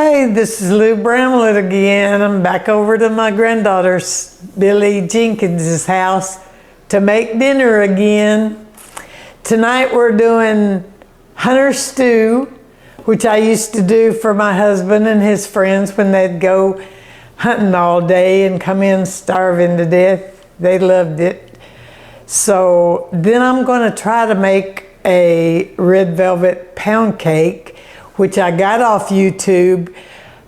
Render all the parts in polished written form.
Hey, this is Lou Bramlett again. I'm back over to my granddaughter's, Billy Jenkins's house to make dinner again. Tonight we're doing hunter stew, which I used to do for my husband and his friends when they'd go hunting all day and come in starving to death. They loved it. So then I'm going to try to make a red velvet pound cake, which I got off YouTube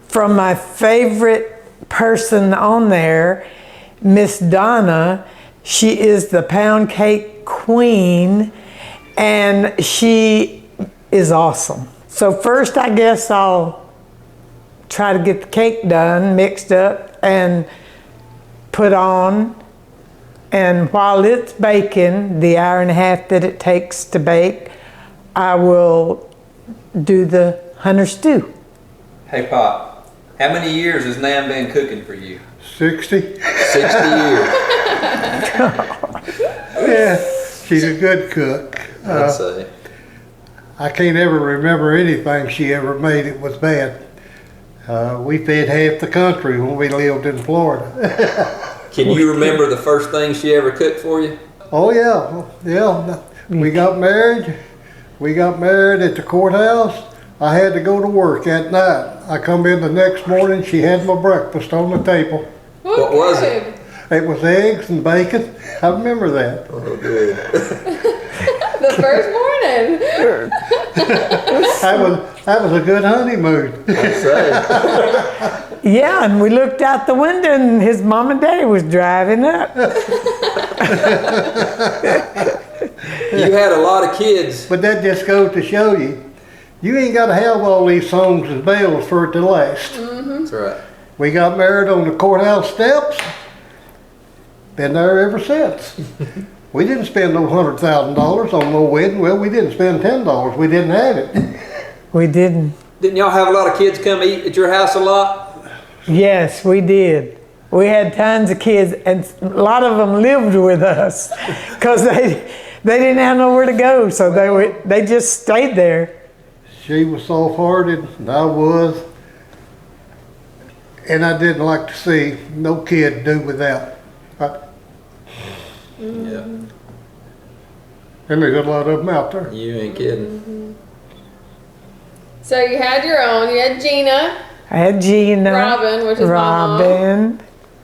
from my favorite person on there, Miss Donna. She is the pound cake queen, and she is awesome. So first, I guess I'll try to get the cake done, mixed up, and put on. And while it's baking, the hour and a half that it takes to bake, I will do the hunter stew. Hey Pop, how many years has Nan been cooking for you? 60. 60 years. Yeah, she's a good cook. I'd say. I can't ever remember anything she ever made that was bad. We fed half the country when we lived in Florida. Can you remember the first thing she ever cooked for you? Oh yeah. We got married. We got married at the courthouse. I had to go to work at night. I come in the next morning, she had my breakfast on the table. What was it? It was eggs and bacon. I remember that. Oh, good. The first morning. That was a good honeymoon. I'd say. Yeah, and we looked out the window and his mom and daddy was driving up. You had a lot of kids. But that just goes to show you ain't got to have all these songs and bells for it to last. That's right. We got married on the courthouse steps. Been there ever since. We didn't spend no $100,000 on no wedding. Well, we didn't spend $10. We didn't have it. We didn't. Didn't y'all have a lot of kids come eat at your house a lot? Yes, we did. We had tons of kids, and a lot of them lived with us because they didn't have nowhere to go, so they just stayed there. She was soft-hearted, and I was. And I didn't like to see no kid do without. Yeah. And there's a lot of them out there. You ain't kidding. So you had your own. You had Gina. I had Gina, Robin, which is Robin,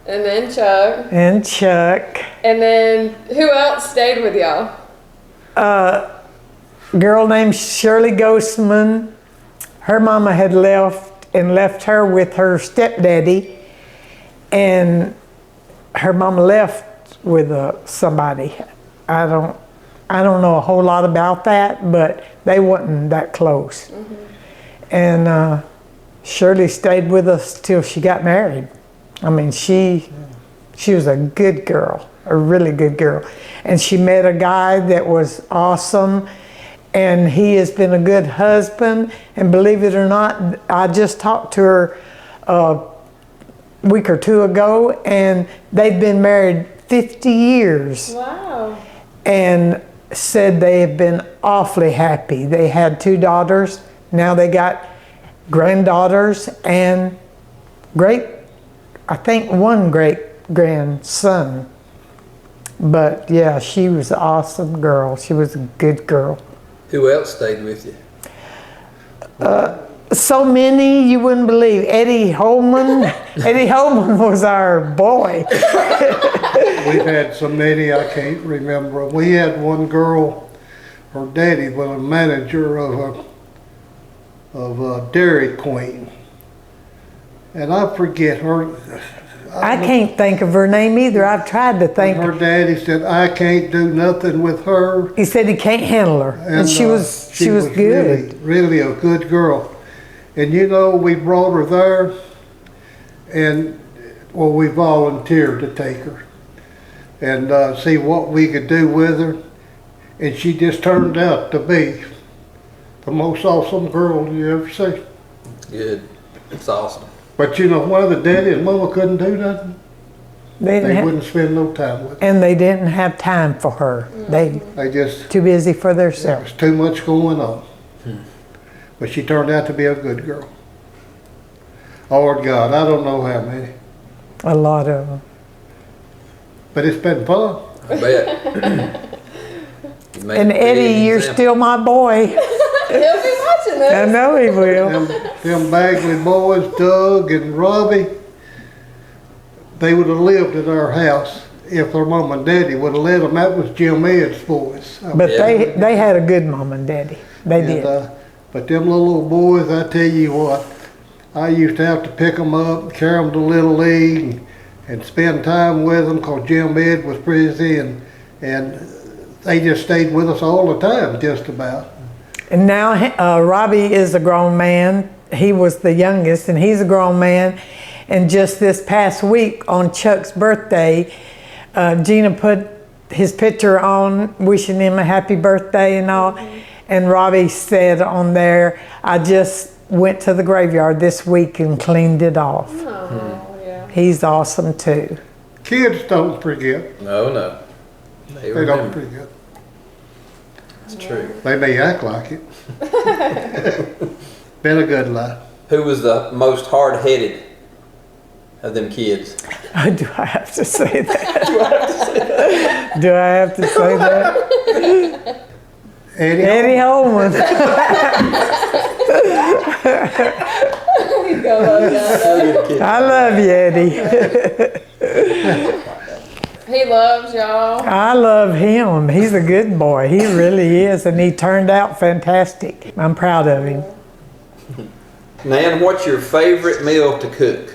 and then Chuck. and Chuck. And then who else stayed with y'all? A girl named Shirley Ghostman. Her mama had left her with her stepdaddy, and her mama left with somebody. I don't know a whole lot about that, but they wasn't that close. And Shirley stayed with us till she got married. I mean, she was a good girl, a really good girl. And she met a guy that was awesome, and he has been a good husband. And believe it or not, I just talked to her a week or two ago, and they've been married 50 years. Wow. And said they have been awfully happy. They had 2 daughters. Now they got granddaughters and I think one great grandson. But yeah, she was an awesome girl. She was a good girl. Who else stayed with you? So many you wouldn't believe. Eddie Holman. Eddie Holman was our boy. We've had so many I can't remember. We had one girl, her daddy was a manager of a Dairy Queen. And I forget her. I can't think of her name either. I've tried to think. Her daddy said, I can't do nothing with her. He said he can't handle her. And she was good. Really, really a good girl. And you know, we brought her there, and well, we volunteered to take her and see what we could do with her. And she just turned out to be the most awesome girl you ever see. Good. It's awesome. But you know why the daddy and mama couldn't do nothing? They wouldn't spend no time with her. And they didn't have time for her. They just too busy for there themselves. was too much going on. But she turned out to be a good girl. Lord God, I don't know how many. A lot of them. But it's been fun. I bet. You made And a big Eddie, you're example. still my boy. He'll be watching I this. know he will. Them Bagley boys, Doug and Robbie, they would have lived at our house if their mom and daddy would have let them. That was Jim Ed's boys. But Yeah. they had a good mom and daddy. They And, did. but them little boys, I tell you what, I used to have to pick them up, carry them to Little League, and spend time with them because Jim Ed was busy, and they just stayed with us all the time, just about. And now Robbie is a grown man. He was the youngest, and he's a grown man. And just this past week on Chuck's birthday, Gina put his picture on, wishing him a happy birthday and all. And Robbie said on there, I just went to the graveyard this week and cleaned it off. Oh, yeah. He's awesome too. Kids don't forget. No. They don't remember. forget. It's true. They may act like it. Been a good life. Who was the most hard-headed of them kids? Do I have to say that? Do I have to say that? Eddie Holman. He's gonna love that. I love you, Eddie. He loves y'all. I love him. He's a good boy. He really is, and he turned out fantastic. I'm proud of him. Nan, what's your favorite meal to cook?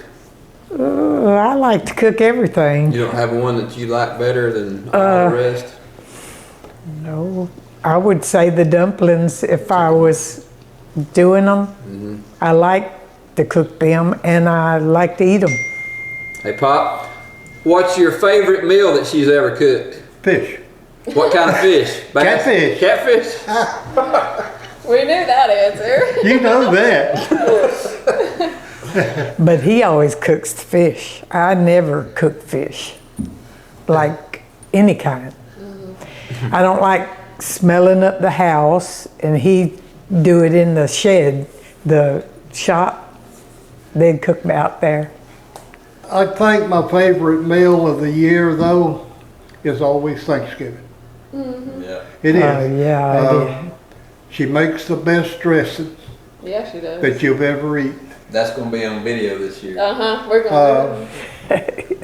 I like to cook everything. You don't have one that you like better than all the rest? No, I would say the dumplings if I was doing them. I like to cook them, and I like to eat them. Hey, Pop, what's your favorite meal that she's ever cooked? Fish. What kind of fish? Bass? Catfish. Catfish? We knew that answer. You know that. But he always cooks the fish. I never cook fish, like any kind. I don't like smelling up the house, and he do it in the shed, the shop. They'd cook out there. I think my favorite meal of the year, though, is always Thanksgiving. Yeah. It is. Yeah, I did. She makes the best dressing Yeah, she does. that you've ever eaten. That's going to be on video this year. We're gonna.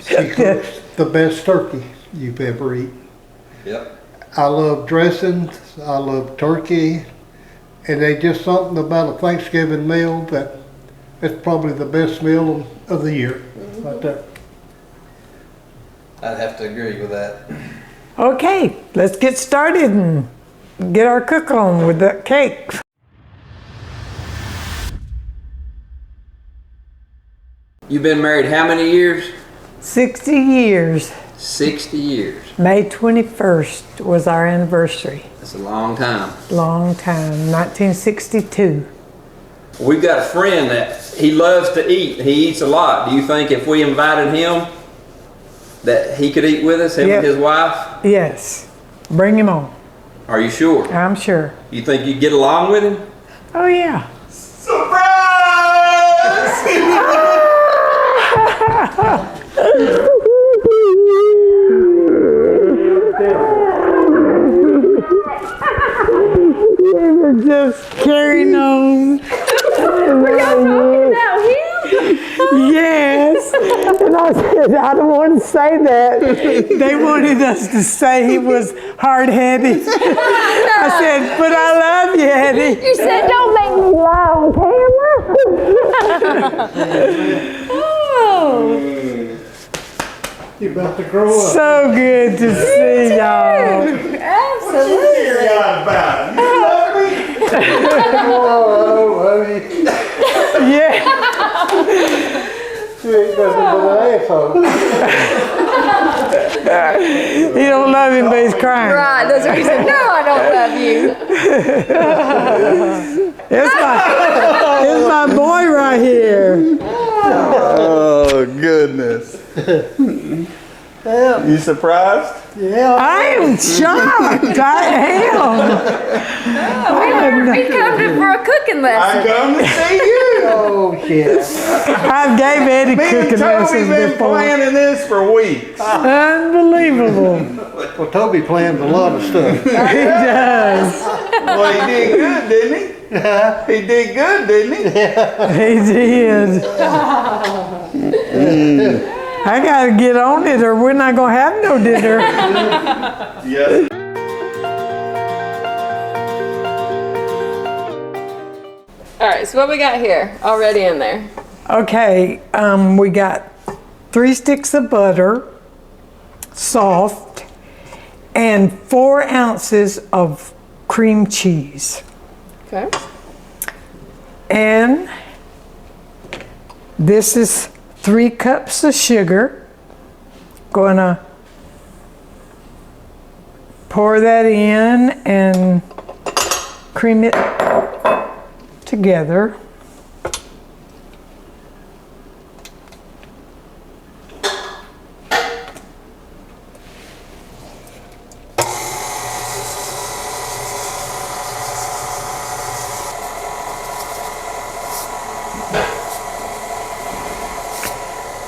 She cooks the best turkey you've ever eaten. Yep. I love dressings, I love turkey, and there's just something about a Thanksgiving meal that it's probably the best meal of the year, right there. I'd have to agree with that. Okay, let's get started and get our cook on with that cake. You've been married how many years? 60 years. 60 years. May 21st was our anniversary. That's a long time. Long time, 1962. We've got a friend that he loves to eat. He eats a lot. Do you think if we invited him that he could eat with us, him Yep. and his wife? Yes, bring him on, Are you sure? I'm sure. You think you'd get along with him? Oh yeah. You're just carrying on. Were y'all talking about him? Yes. And I said, I don't want to say that. They wanted us to say he was hard-headed. I said, but I love you, Eddie. You said don't make me lie on camera. Oh. You're about to grow up. So good to see y'all. Absolutely. Yeah. You ain't nothing but an asshole. He don't love him, but he's crying. Right, that's what he said. No, I don't love you. It's my boy right here. Oh, goodness. You surprised? I am shocked. I am. He come for a cooking I lesson. come to see you. Oh, shit. I gave Eddie Me and cooking Toby lessons been before. planning this for weeks. Unbelievable. Well, Toby plans a lot of stuff. He does. Well, he did good, didn't he? He did good, didn't he? He did. I gotta get on it or we're not gonna have no dinner. Yes. All right, so what we got here already in there? Okay, we got 3 sticks of butter, soft, and 4 ounces of cream cheese. Okay. And this is 3 cups of sugar. Gonna pour that in and cream it together.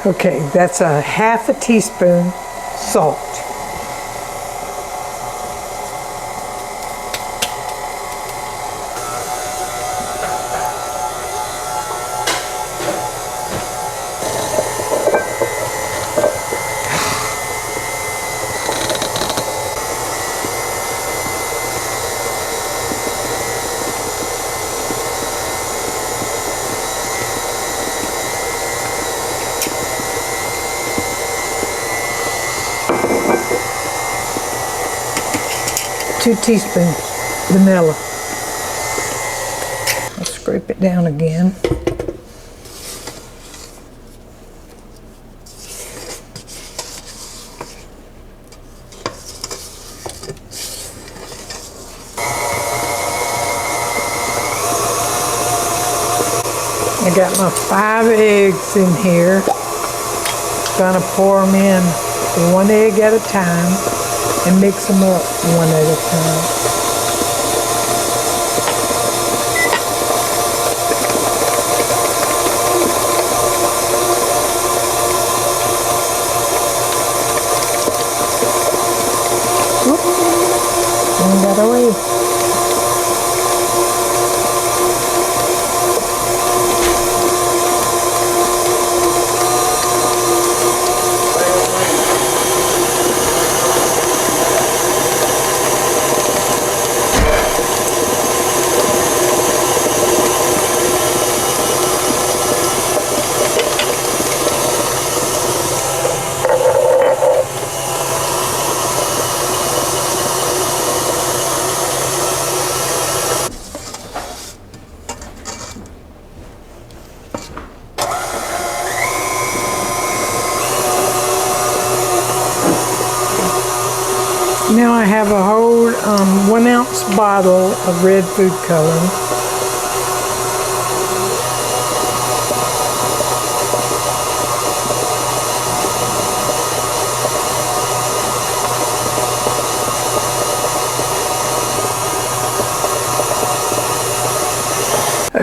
Okay, that's a half a teaspoon salt. Two teaspoons vanilla. I'll scrape it down again. I got my 5 eggs in here. Gonna pour them in 1 egg at a time and mix them up one at a time. Whoop. One got away. Now I have a whole 1 ounce bottle of red food coloring.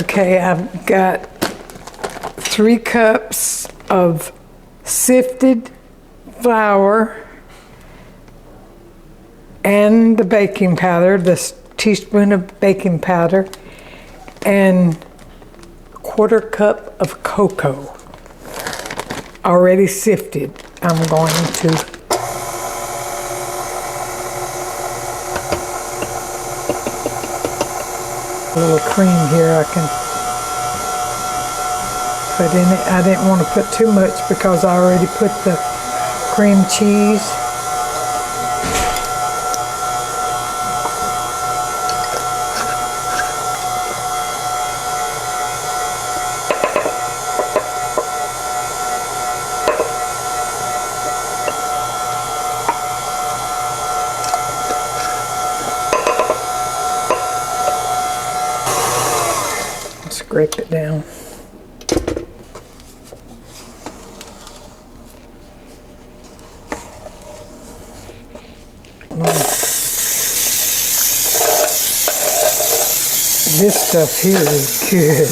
Okay, I've got 3 cups of sifted flour and the baking powder, this teaspoon of baking powder, and 1/4 cup of cocoa, already sifted. I'm going to a little cream here I can put in it. I didn't want to put too much because I already put the cream cheese. Scrape it down. This stuff here is good.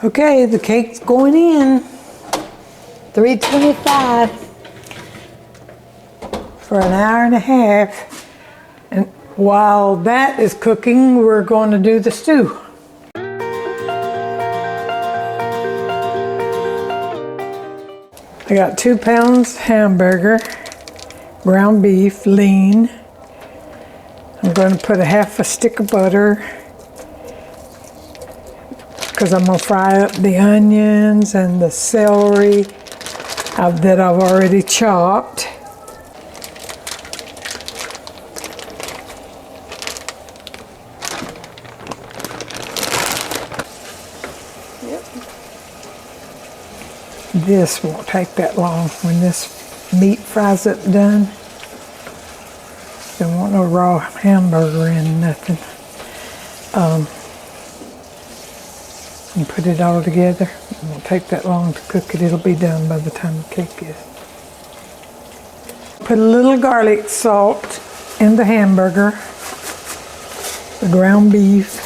Okay, the cake's going in. 325 for an hour and a half. And while that is cooking, we're going to do the stew. I got 2 pounds hamburger, ground beef, lean. I'm going to put a half a stick of butter because I'm going to fry up the onions and the celery that I've already chopped. This won't take that long when this meat fries up done. There won't no raw hamburger in nothing. And put it all together. It won't take that long to cook it. It'll be done by the time the cake is. Put a little garlic salt in the hamburger, the ground beef.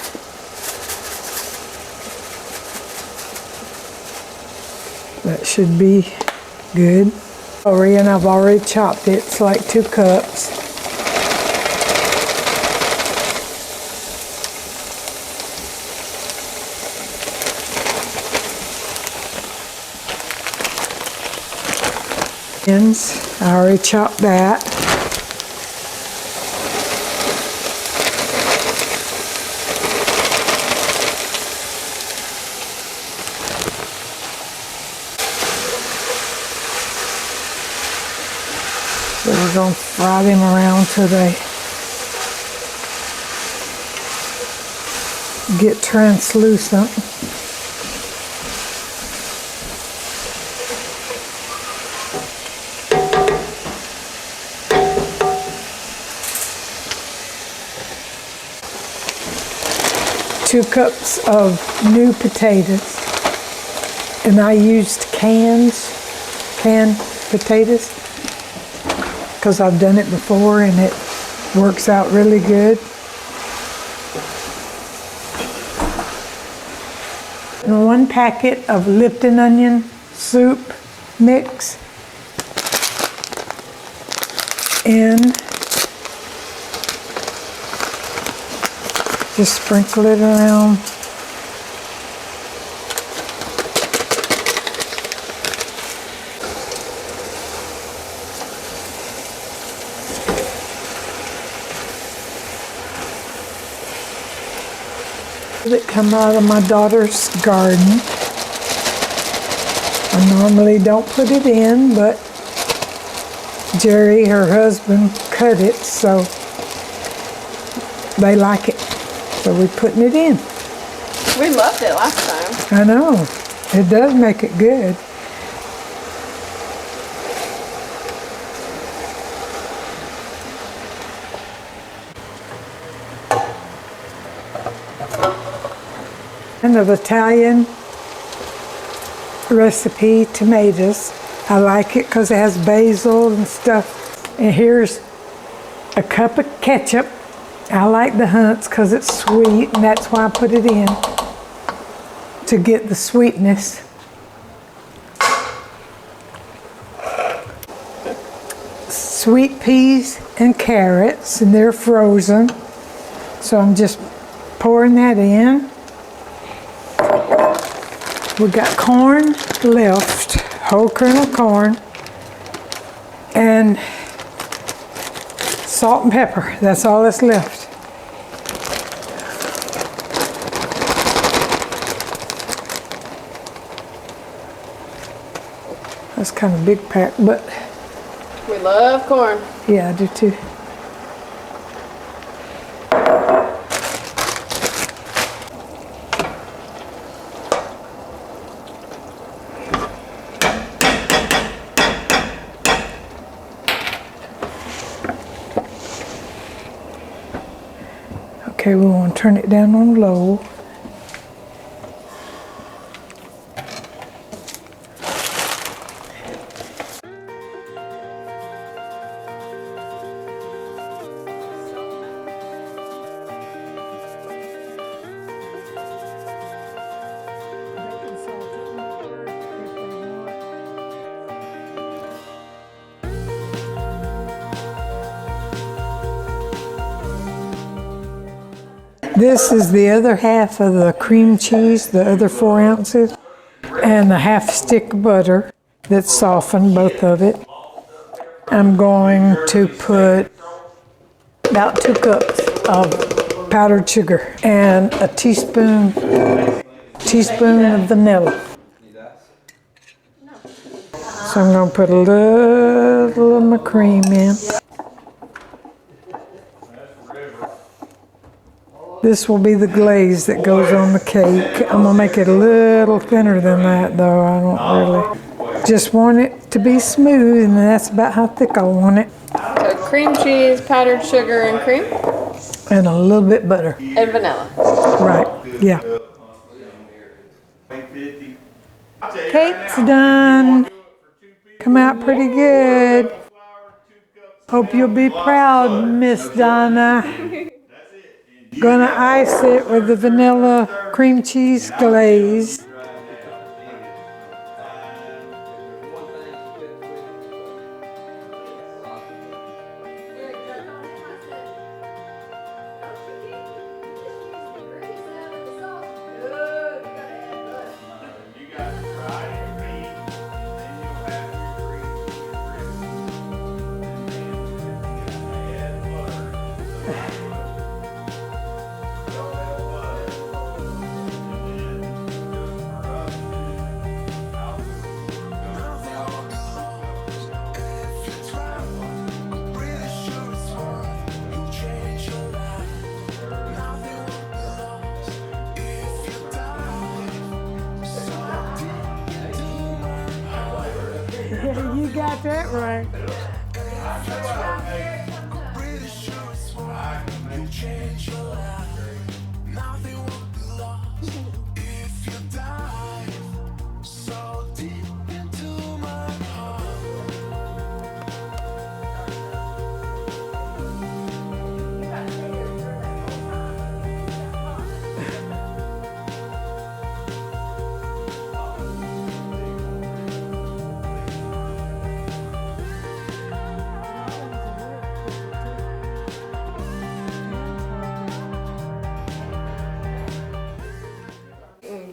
That should be good. Celery, and I've already chopped it. It's like 2 cups. I already chopped that. So we're going to fry them around till they get translucent. Two cups of new potatoes, and I used canned potatoes because I've done it before and it works out really good. And 1 packet of Lipton onion soup mix, and just sprinkle it around. That come out of my daughter's garden. I normally don't put it in, but Jerry, her husband, cut it, so they like it. So we're putting it in. We loved it last time. I know. It does make it good. And of Italian recipe tomatoes. I like it because it has basil and stuff. And here's a cup of ketchup. I like the Hunt's because it's sweet, and that's why I put it in, to get the sweetness. Sweet peas and carrots, and they're frozen. So I'm just pouring that in. We got corn left, whole kernel corn, and salt and pepper. That's all that's left. That's kind of a big pack, but We love corn. yeah, I do too. Okay, we want to turn it down on low. This is the other half of the cream cheese, the other 4 ounces, and a half stick of butter that's softened, both of it. I'm going to put about 2 cups of powdered sugar and a teaspoon of vanilla. So I'm going to put a little of my cream in. This will be the glaze that goes on the cake. I'm gonna make it a little thinner than that though. I don't really. Just want it to be smooth, and that's about how thick I want it. So cream cheese, powdered sugar, and cream? And a little bit butter. And vanilla. Right, yeah. Cake's done. Come out pretty good. Hope you'll be proud, Miss Donna. Gonna ice it with the vanilla cream cheese glaze. You got that right.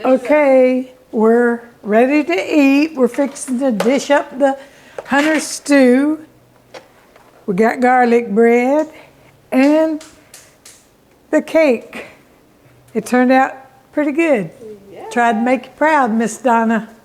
Okay, we're ready to eat. We're fixing to dish up the hunter stew. We got garlic bread and the cake. It turned out pretty good. Yeah. Tried to make you proud, Miss Donna.